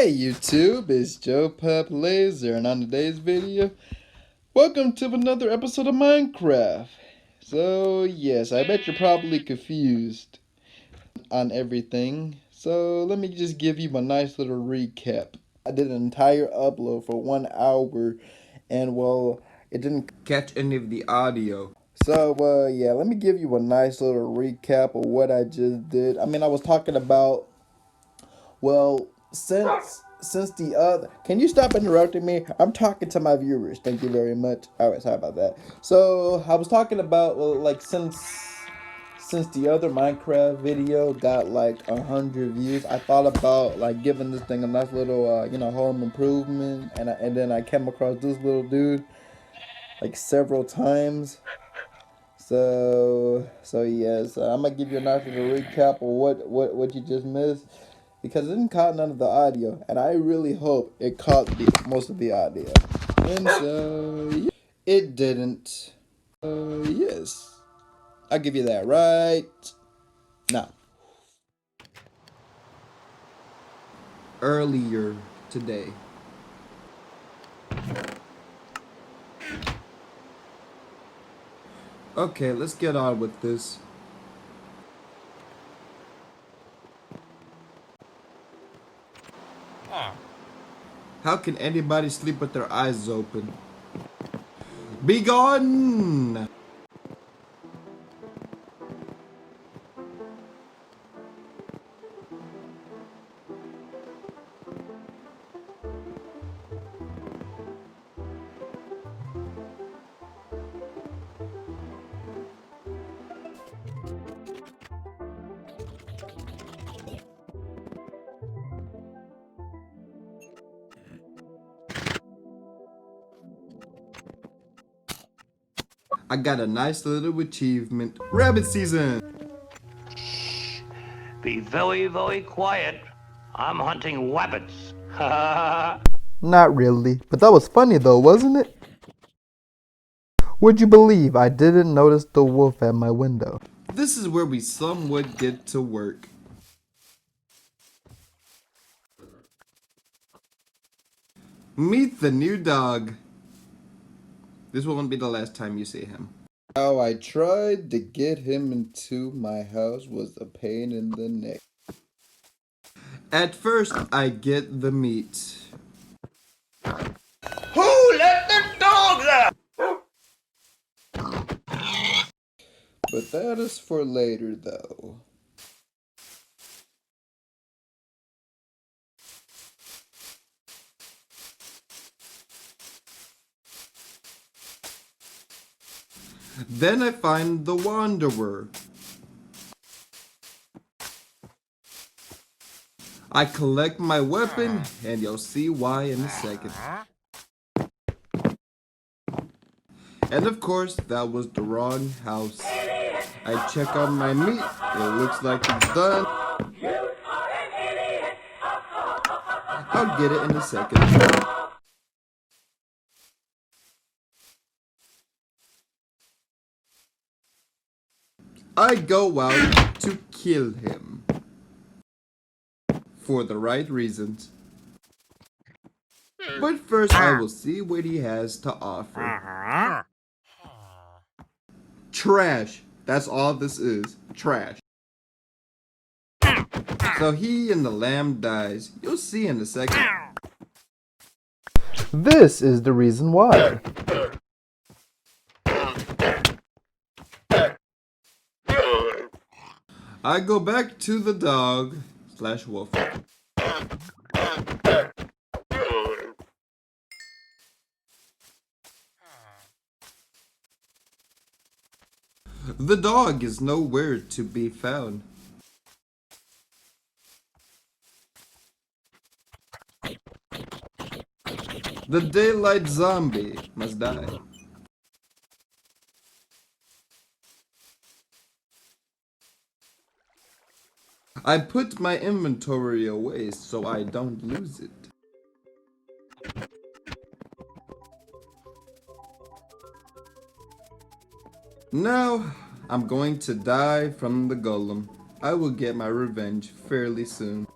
Hey YouTube, it's Joe Pup Laser, and on today's video, welcome to another episode of Minecraft. So yes, I bet you're probably confused on everything. So let me just give you a nice little recap. I did an entire upload for 1 hour, and well, it didn't catch any of the audio. So yeah, let me give you a nice little recap of what I just did. I mean, I was talking about, well, since the other, can you stop interrupting me? I'm talking to my viewers. Thank you very much. All right, sorry about that. So I was talking about, well, like since the other Minecraft video got like 100 views, I thought about like giving this thing a nice little home improvement, and then I came across this little dude like several times. So yes, I'm gonna give you a nice little recap of what you just missed, because it didn't caught none of the audio, and I really hope it caught most of the audio. And so yeah, it didn't. Yes, I'll give you that right now. Earlier today. Okay, let's get on with this. How can anybody sleep with their eyes open? Be gone! I got a nice little achievement. Rabbit season! Be very, very quiet. I'm hunting rabbits. Not really, but that was funny though, wasn't it? Would you believe I didn't notice the wolf at my window? This is where we somewhat get to work. Meet the new dog. This won't be the last time you see him. How I tried to get him into my house was a pain in the neck. At first, I get the meat. Who let the dogs out? But that is for later, though. Then I find the Wanderer. I collect my weapon, and you'll see why in a second. And of course, that was the wrong house. I check on my meat. It looks like it's done. I'll get it in a second. I go out to kill him. For the right reasons. But first I will see what he has to offer. Trash. That's all this is. Trash. So he and the lamb dies. You'll see in a second. This is the reason why. I go back to the dog / wolf. The dog is nowhere to be found. The daylight zombie must die. I put my inventory away so I don't lose it. Now, I'm going to die from the golem. I will get my revenge fairly soon.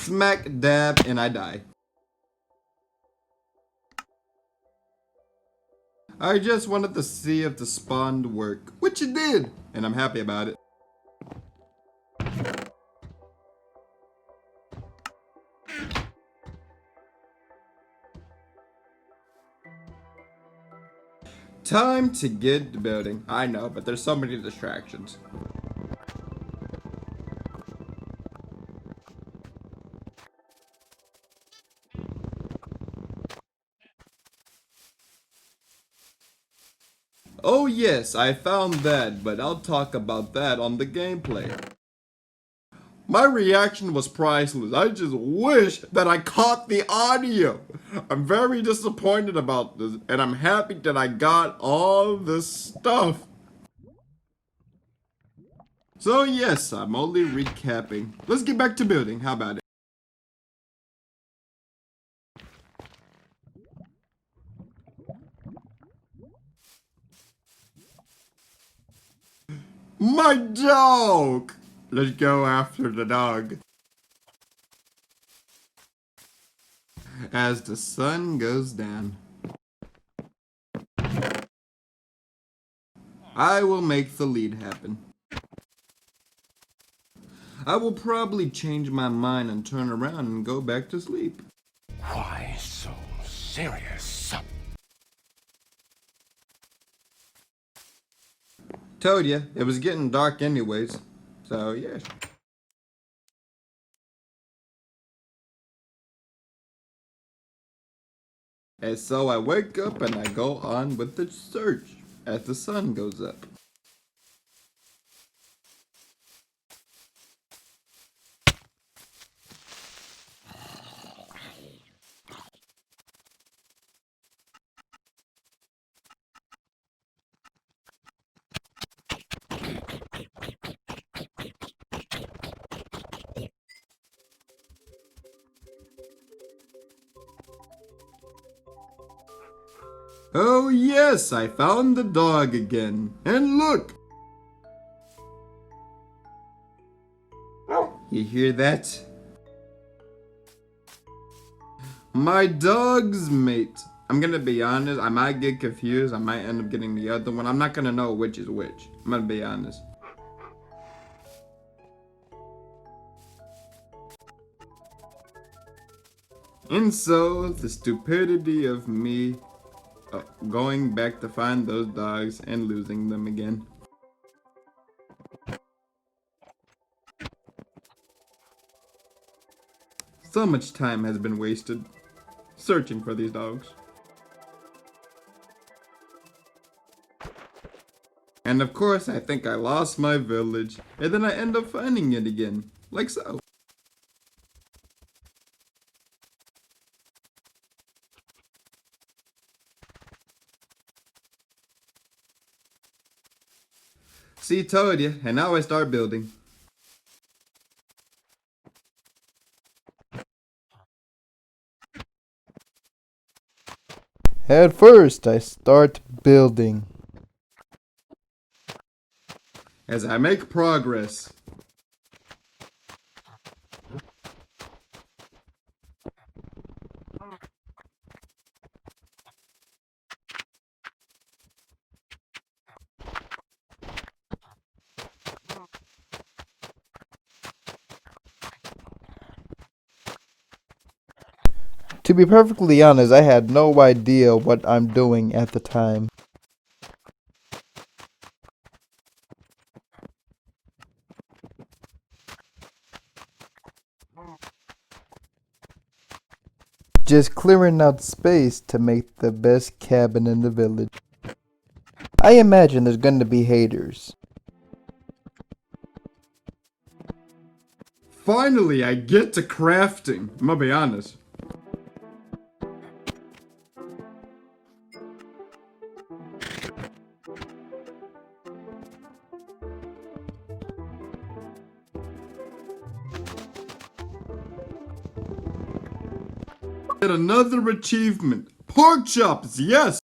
smack dab, and I die. I just wanted to see if the spawn would work, which it did, and I'm happy about it. Time to get the building. I know, but there's so many distractions. Oh yes, I found that, but I'll talk about that on the gameplay. My reaction was priceless. I just wish that I caught the audio. I'm very disappointed about this, and I'm happy that I got all this stuff. So yes, I'm only recapping. Let's get back to building. How about it? My dog! Let's go after the dog. As the sun goes down, I will make the lead happen. I will probably change my mind and turn around and go back to sleep. Why so serious? Told ya, it was getting dark anyways. So yeah. And so I wake up and I go on with the search as the sun goes up. Oh yes, I found the dog again. And look! You hear that? My dog's mate. I'm gonna be honest, I might get confused. I might end up getting the other one. I'm not gonna know which is which. I'm gonna be honest. And so, the stupidity of me going back to find those dogs and losing them again. So much time has been wasted searching for these dogs. And of course, I think I lost my village, and then I end up finding it again, like so. See, told ya, and now I start building. At first, I start building. As I make progress, To be perfectly honest, I had no idea what I'm doing at the time. Just clearing out space to make the best cabin in the village. I imagine there's going to be haters. finally I get to crafting. I'm gonna be honest. Get another achievement. Pork chops, yes!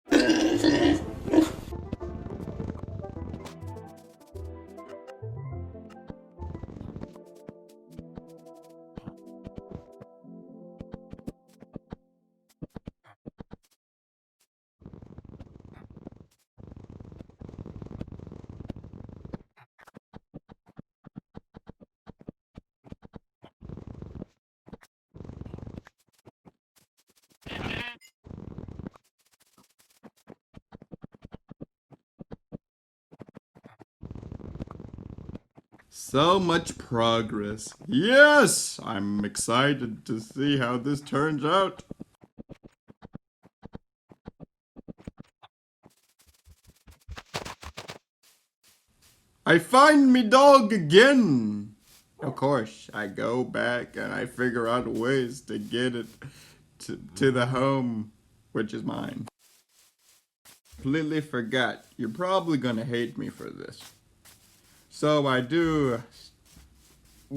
So much progress. Yes! I'm excited to see how this turns out. I find me dog again. Of course, I go back and I figure out ways to get it to the home, which is mine. Completely forgot. You're probably gonna hate me for this. So I do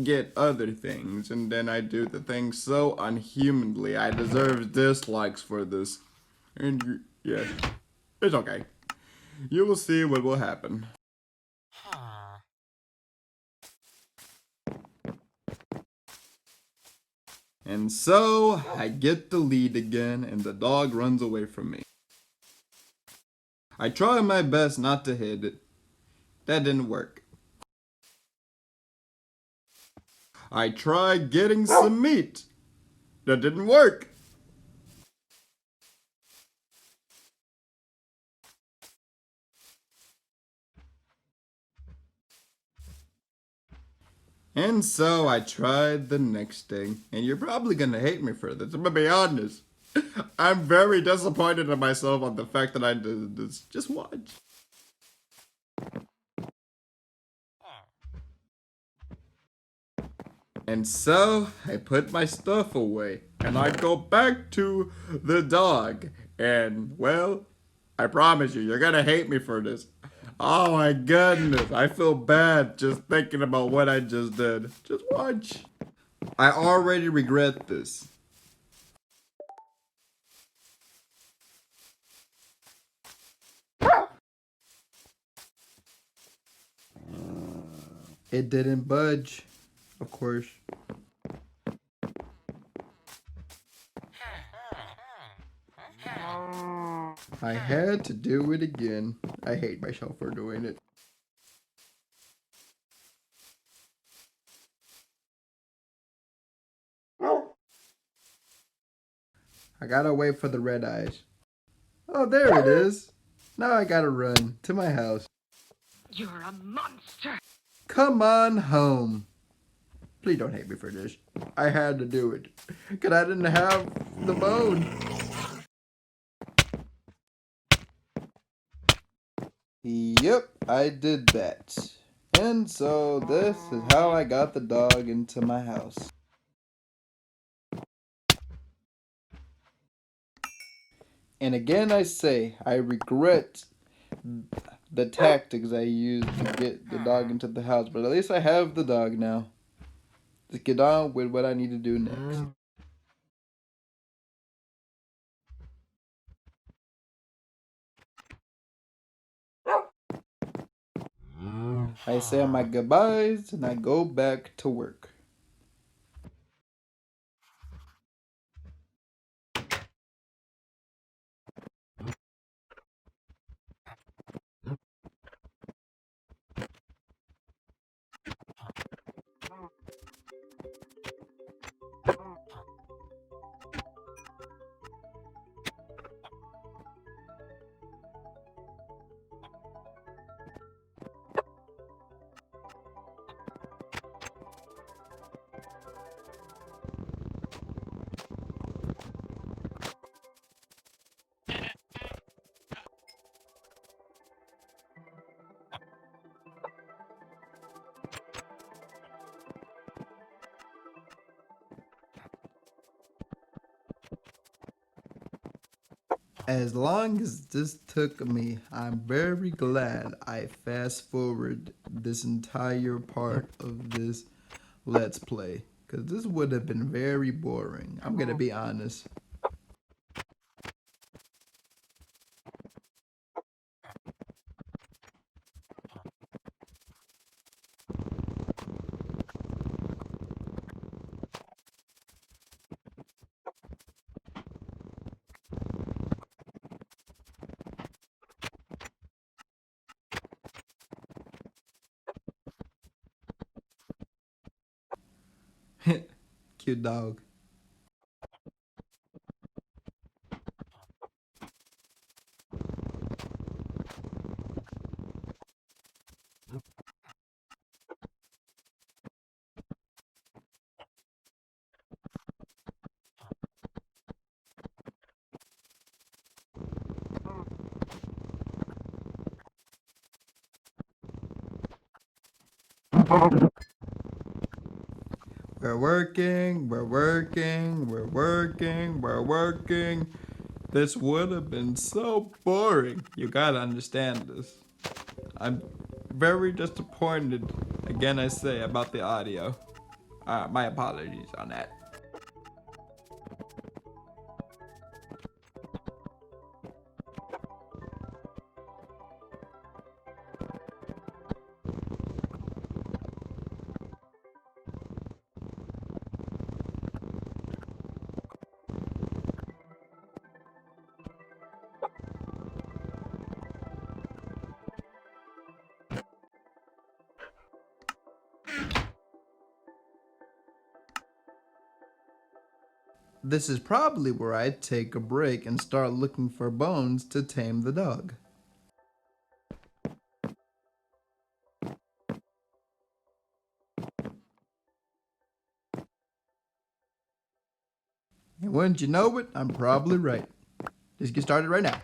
get other things, and then I do the things so unhumanly. I deserve dislikes for this. And yes, it's okay. You will see what will happen. And so I get the lead again, and the dog runs away from me. I try my best not to hit it. That didn't work. I tried getting some meat. That didn't work. And so I tried the next thing, and you're probably gonna hate me for this, I'm gonna be honest. I'm very disappointed in myself on the fact that I did this. Just watch. And so I put my stuff away, and I go back to the dog, and well, I promise you, you're gonna hate me for this. Oh my goodness, I feel bad just thinking about what I just did. Just watch. I already regret this. It didn't budge, of course. I had to do it again. I hate myself for doing it. I gotta wait for the red eyes. Oh, there it is. Now I gotta run to my house. You're a monster! Come on home. Please don't hate me for this. I had to do it. Because I didn't have the bone. Yep, I did that. And so this is how I got the dog into my house. And again I say, I regret the tactics I used to get the dog into the house. But at least I have the dog now. Let's get on with what I need to do next. I say my goodbyes and I go back to work. As long as this took me, I'm very glad I fast forward this entire part of this Let's Play. Because this would have been very boring. I'm going to be honest. Cute dog. We're working, we're working, we're working, we're working. This would have been so boring. You gotta understand this. I'm very disappointed, again I say, about the audio. My apologies on that. This is probably where I take a break and start looking for bones to tame the dog. And wouldn't you know it, I'm probably right. Let's get started right now.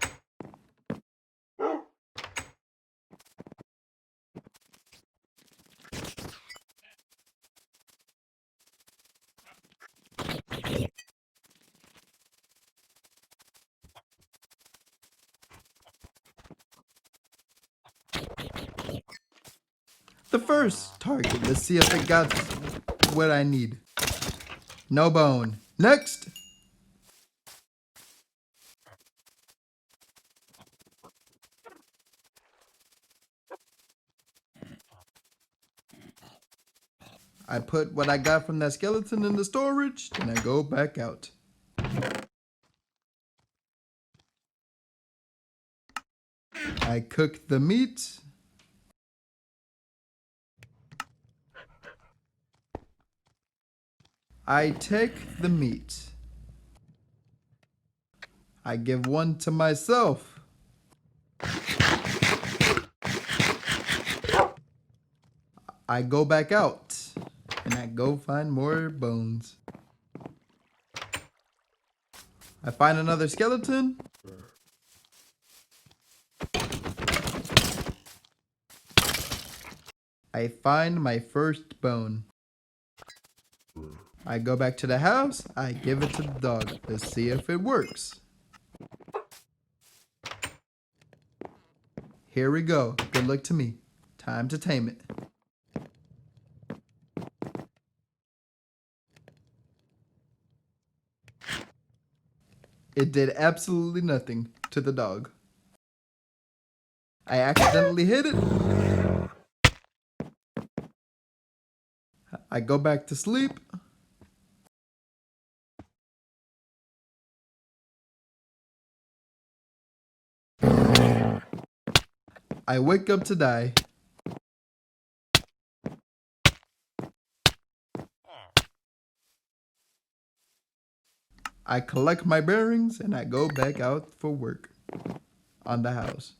The first target, let's see if it got what I need. No bone. Next! I put what I got from that skeleton in the storage, and I go back out. I cook the meat. I take the meat. I give one to myself. I go back out and I go find more bones. I find another skeleton. I find my first bone. I go back to the house, I give it to the dog to see if it works. Here we go. Good luck to me. Time to tame it. It did absolutely nothing to the dog. I accidentally hit it. I go back to sleep. I wake up to die. I collect my bearings and I go back out for work on the house.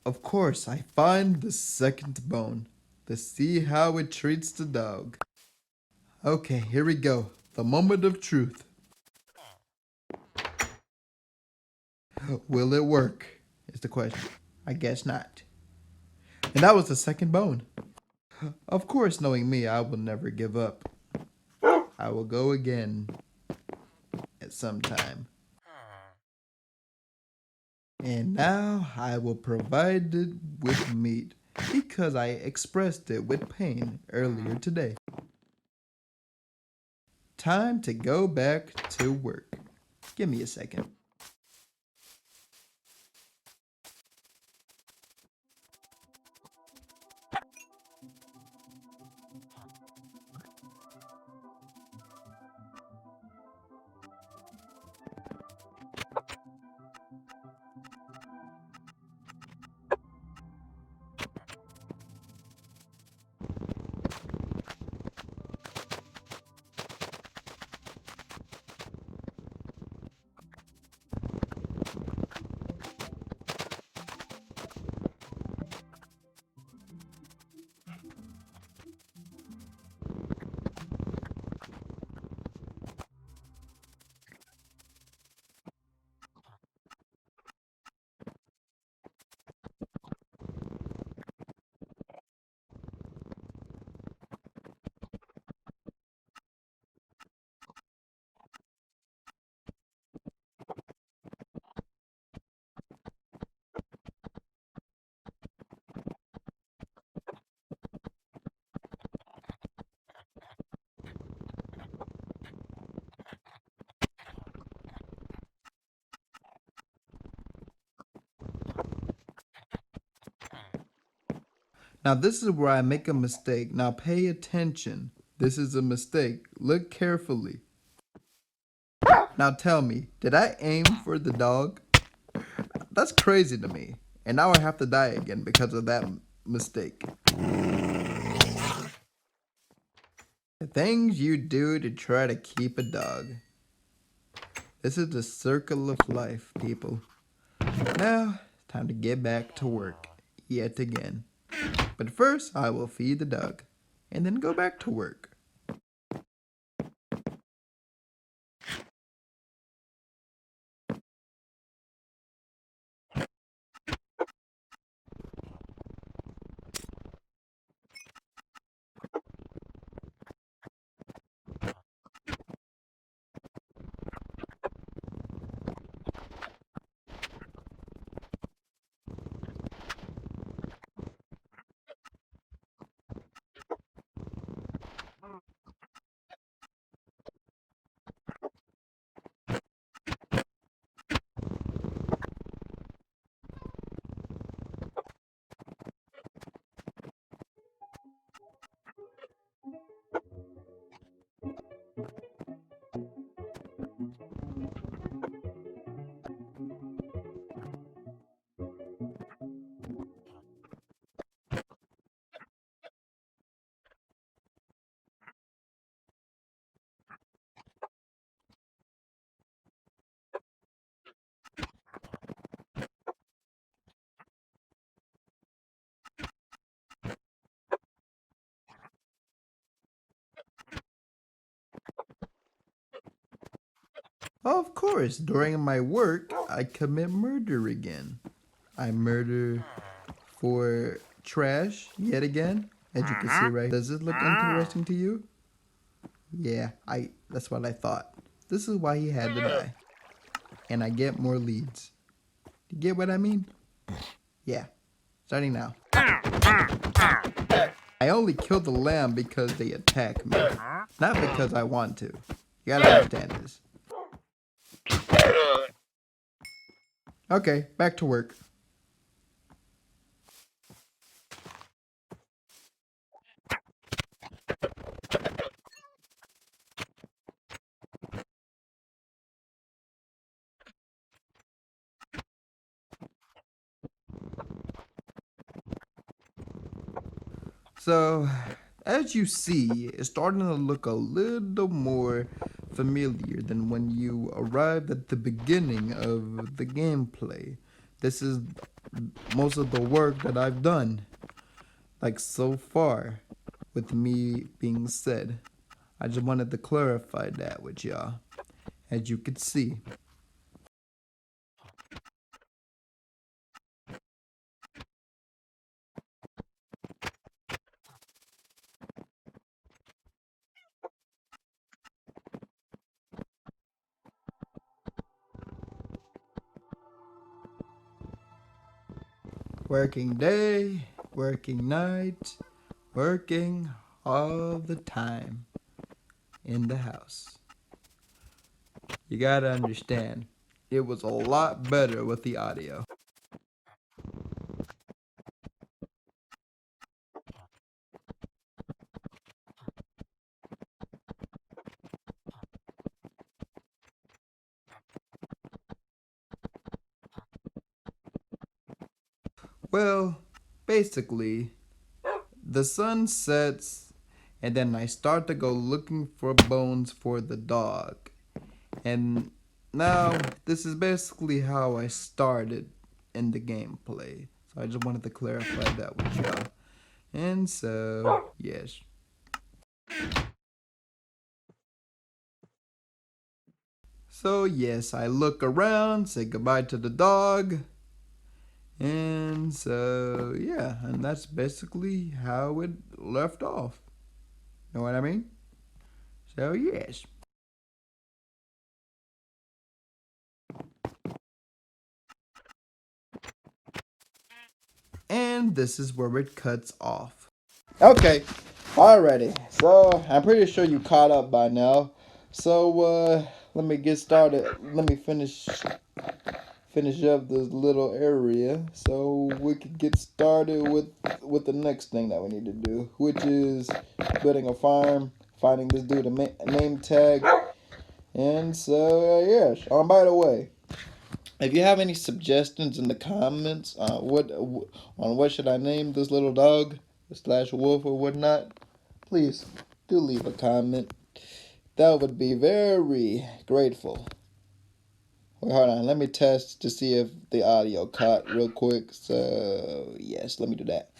Of course, I find the second bone to see how it treats the dog. Okay, here we go. The moment of truth. Will it work? Is the question. I guess not. And that was the second bone. Of course, knowing me, I will never give up. I will go again at some time. And now I will provide it with meat because I expressed it with pain earlier today. Time to go back to work. Give me a second. Now this is where I make a mistake. Now pay attention. This is a mistake. Look carefully. Now tell me, did I aim for the dog? That's crazy to me. And now I have to die again because of that mistake. The things you do to try to keep a dog. This is the circle of life, people. Now, time to get back to work yet again. But first, I will feed the dog and then go back to work. Of course, during my work, I commit murder again. I murder for trash yet again. As you can see right, does this look interesting to you? Yeah, that's what I thought. This is why he had to die. And I get more leads. You get what I mean? Yeah, starting now. I only killed the lamb because they attack me, not because I want to. You gotta understand this. Okay, back to work. So, as you see, it's starting to look a little more familiar than when you arrived at the beginning of the gameplay. This is most of the work that I've done, like so far, with me being said. I just wanted to clarify that with y'all, as you could see. Working day, working night, working all the time in the house. You gotta understand, it was a lot better with the audio. Well, basically, the sun sets and then I start to go looking for bones for the dog. And now, this is basically how I started in the gameplay. So I just wanted to clarify that with y'all. And so, yes. So yes, I look around, say goodbye to the dog. And so, yeah, and that's basically how it left off. Know what I mean? So, yes. And this is where it cuts off. Okay, alrighty. So, I'm pretty sure you caught up by now. So, let me get started. Let me finish finish up this little area so we can get started with the next thing that we need to do, which is building a farm, finding this dude a name tag, and so yes. By the way, if you have any suggestions in the comments on what should I name this little dog slash wolf or whatnot, please do leave a comment. That would be very grateful. Wait, hold on. Let me test to see if the audio caught real quick. So, yes, let me do that.